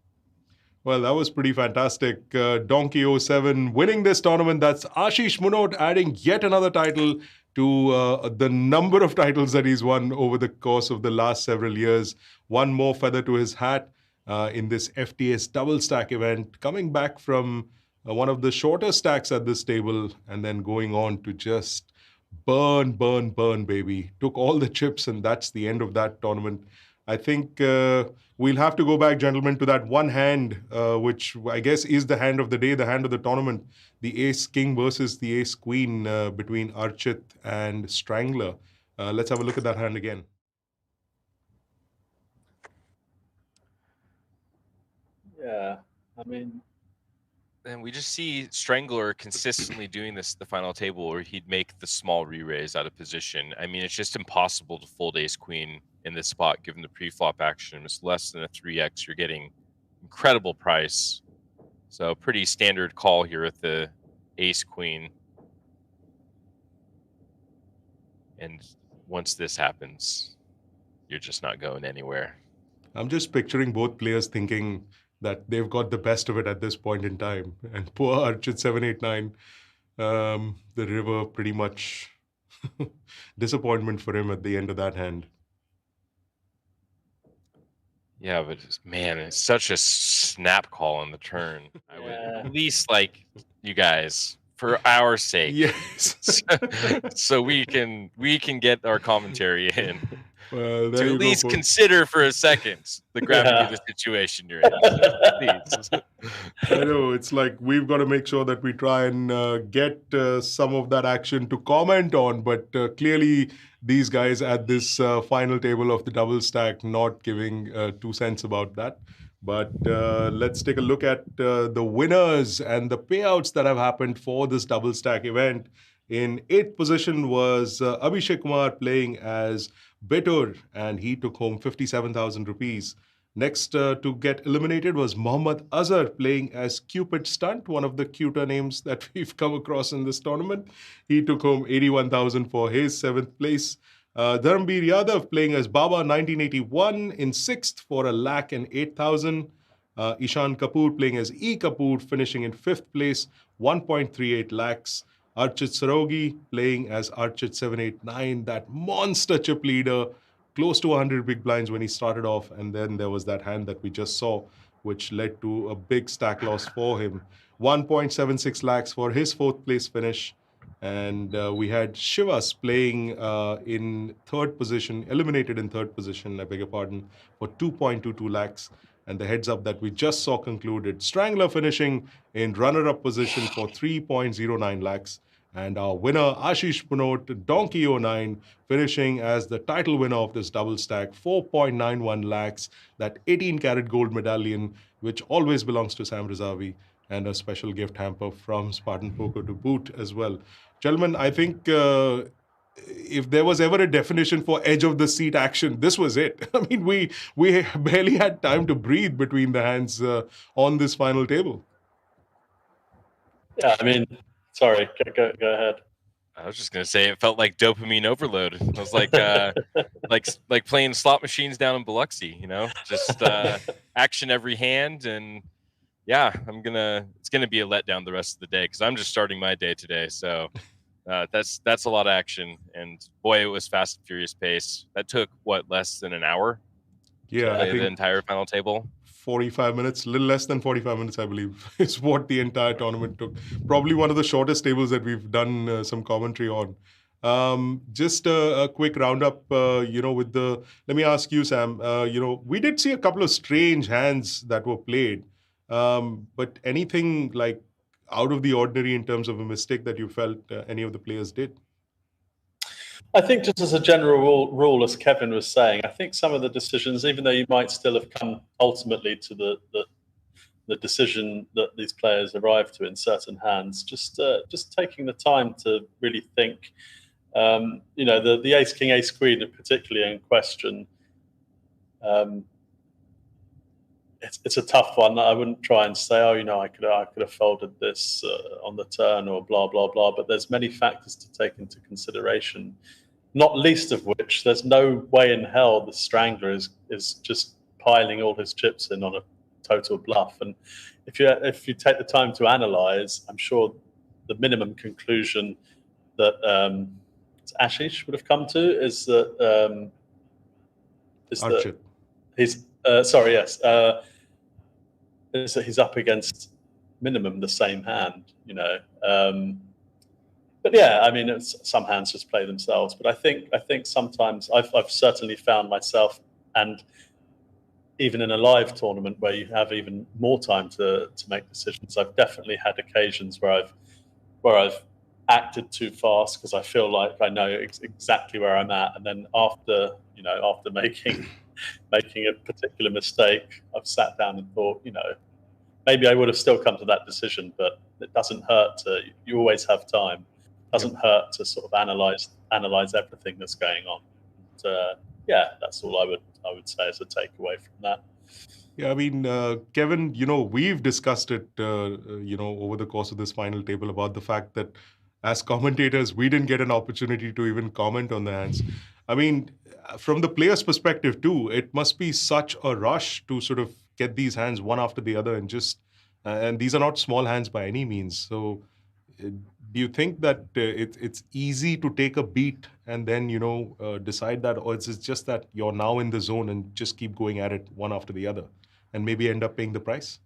Well, that was pretty fantastic. Donkey 07 winning this tournament. That's Ashish Munot adding yet another title to the number of titles that he's won over the course of the last several years. One more feather to his hat in this FTS double stack event, coming back from one of the shorter stacks at this table and then going on to just burn, baby. Took all the chips, and that's the end of that tournament. I think we'll have to go back, gentlemen, to that one hand, which I guess is the hand of the day, the hand of the tournament, the ace-king versus the ace-queen between Archit and Strangler. Let's have a look at that hand again.
Yeah. I mean,
And we just see Strangler consistently doing this at the final table where he'd make the small re-raise out of position. I mean, it's just impossible to fold ace-queen in this spot given the pre-flop action. It's less than a 3x. You're getting incredible price. So pretty standard call here with the ace-queen. And once this happens, you're just not going anywhere.
I'm just picturing both players thinking that they've got the best of it at this point in time. And poor Archit 789, the river pretty much disappointment for him at the end of that hand.
Yeah, but man, it's such a snap call on the turn. I would
Yeah.
at least like you guys for our sake,
Yes.
so we can get our commentary in
Well, there
to
you
at
go,
least
folks.
consider for a second the gravity of the situation you're in. Please.
I know, it's like we've got to make sure that we try and get some of that action to comment on, but clearly these guys at this final table of the double stack not giving 2 cents about that. But let's take a look at the winners and the payouts that have happened for this double stack event. In 8th position was Abhishek Kumar playing as Betur, and he took home 57,000 rupees. Next to get eliminated was Mohammad Azer playing as Cupid Stunt, one of the cuter names that we've come across in this tournament. He took home 81,000 for his 7th place. Dharmbir Yadav playing as Baba 1981 in 6th for 1,08,000. Ishaan Kapoor playing as E. Kapoor finishing in 5th place, 1.38 lakhs. Archit Saraogi playing as Archit 789, that monster chip leader, close to 100 big blinds when he started off, and then there was that hand that we just saw, which led to a big stack loss for him. 1.76 lakhs for his 4th place finish. And we had Shivas playing in 3rd position, eliminated in 3rd position, I beg your pardon, for 2.22 lakhs. And the heads up that we just saw concluded, Strangler finishing in runner-up position for 3.09 lakhs. And our winner, Ashish Punot, Donkey 09, finishing as the title winner of this double stack, 4.91 lakhs, that 18-karat gold medallion, which always belongs to Sam Rizavi, and a special gift hamper from Spartan Poker to boot as well. Gentlemen, I think if there was ever a definition for edge of the seat action, this was it. I mean, we barely had time to breathe between the hands on this final table.
Yeah, I mean, sorry, go ahead.
I was just gonna say it felt like dopamine overload. It was like like playing slot machines down in Biloxi, you know, just action every hand. And yeah, it's gonna be a letdown the rest of the day because I'm just starting my day today. So that's a lot of action, and boy, it was fast and furious pace. That took what, less than an hour?
Yeah,
to play
I think
the entire final table.
45 minutes, a little less than 45 minutes, I believe, is what the entire tournament took. Probably one of the shortest tables that we've done some commentary on. Just a quick roundup, with let me ask you, Sam, we did see a couple of strange hands that were played, but anything like out of the ordinary in terms of a mistake that you felt any of the players did?
I think just as a general rule, as Kevin was saying, I think some of the decisions, even though you might still have come ultimately to the decision that these players arrived to in certain hands, just taking the time to really think. The ace king ace queen, particularly in question. It's a tough one. I wouldn't try and say, I could have folded this on the turn or blah blah blah. But there's many factors to take into consideration. Not least of which, there's no way in hell the Strangler is just piling all his chips in on a total bluff. And if you take the time to analyze, I'm sure the minimum conclusion that Ashish would have come to is that
Archit.
Is that he's up against minimum the same hand, But yeah, I mean, some hands just play themselves. But I think sometimes I've certainly found myself, and even in a live tournament where you have even more time to make decisions, I've definitely had occasions where I've acted too fast because I feel like I know exactly where I'm at, and then after making a particular mistake, I've sat down and thought, maybe I would have still come to that decision, but it doesn't hurt you always have time. It doesn't hurt to sort of analyze everything that's going on. And, that's all I would say as a takeaway from that.
Yeah, I mean, Kevin, we've discussed it, over the course of this final table about the fact that as commentators, we didn't get an opportunity to even comment on the hands. I mean, from the player's perspective too, it must be such a rush to sort of get these hands one after the other and these are not small hands by any means. So do you think that it's easy to take a beat and then, decide that, or it's just that you're now in the zone and just keep going at it one after the other and maybe end up paying the price?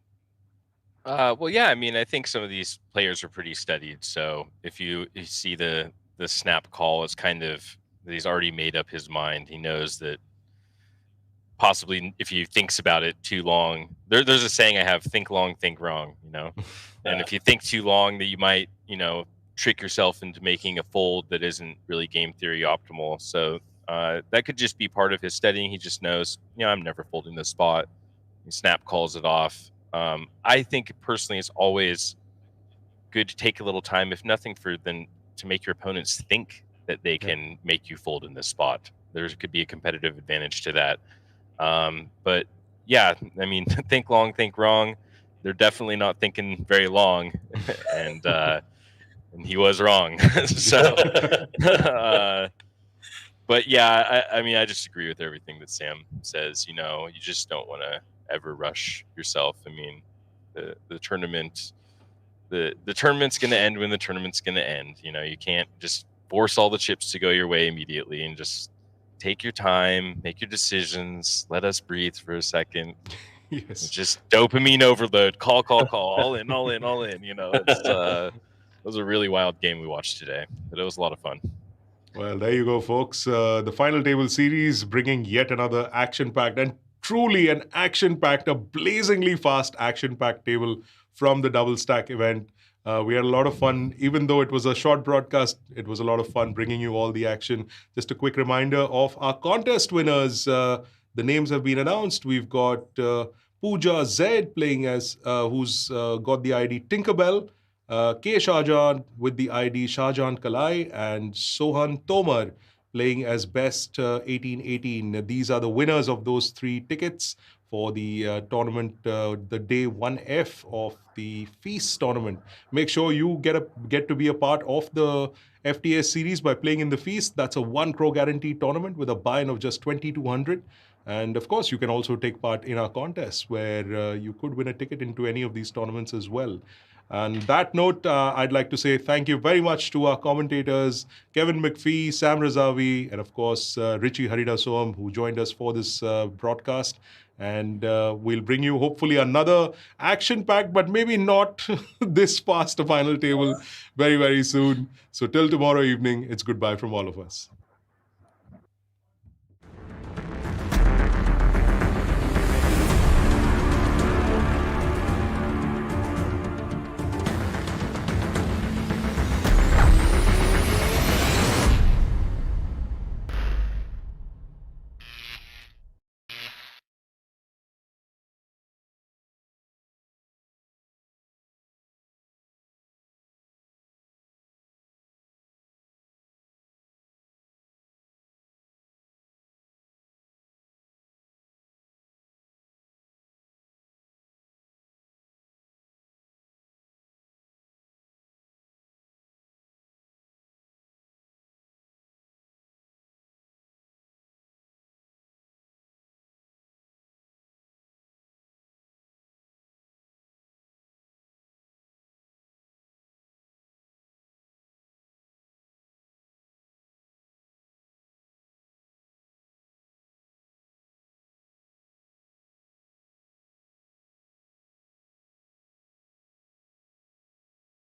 Well, yeah, I mean, I think some of these players are pretty studied. So if you see the snap call, it's kind of he's already made up his mind. He knows that possibly if he thinks about it too long, there's a saying I have: think long, think wrong. And if you think too long, that you might trick yourself into making a fold that isn't really game theory optimal. So that could just be part of his studying. He just knows, I'm never folding this spot. He snap calls it off. I think personally it's always good to take a little time, if nothing for then to make your opponents think that they can make you fold in this spot. There could be a competitive advantage to that. But yeah, I mean, think long, think wrong. They're definitely not thinking very long, and he was wrong. So, but yeah, I mean, I just agree with everything that Sam says. You just don't want to ever rush yourself. I mean, the tournament's going to end when the tournament's going to end. You can't just force all the chips to go your way immediately, and just take your time, make your decisions, let us breathe for a second.
Yes.
Just dopamine overload, call, all in. It was a really wild game we watched today, but it was a lot of fun.
Well, there you go, folks. The final table series bringing yet another action-packed and truly an action-packed, a blazingly fast action-packed table from the double stack event. We had a lot of fun. Even though it was a short broadcast, it was a lot of fun bringing you all the action. Just a quick reminder of our contest winners. The names have been announced. We've got Pooja Z playing as, who's got the ID Tinkerbell, K. Shahjahan with the ID Shahjahan Kalai, and Sohan Tomar playing as Best 1818. These are the winners of those 3 tickets for the tournament, the day 1F of the Feast tournament. Make sure you get to be a part of the FTS series by playing in the Feast. That's a 1 crore guaranteed tournament with a buy-in of just 2,200. And of course, you can also take part in our contest where you could win a ticket into any of these tournaments as well. On that note, I'd like to say thank you very much to our commentators, Kevin Mcphee, Sam Razavi, and of course, Richie Haridasoam, who joined us for this broadcast. And we'll bring you hopefully another action-packed, but maybe not this fast a final table very, very soon. So till tomorrow evening, it's goodbye from all of us.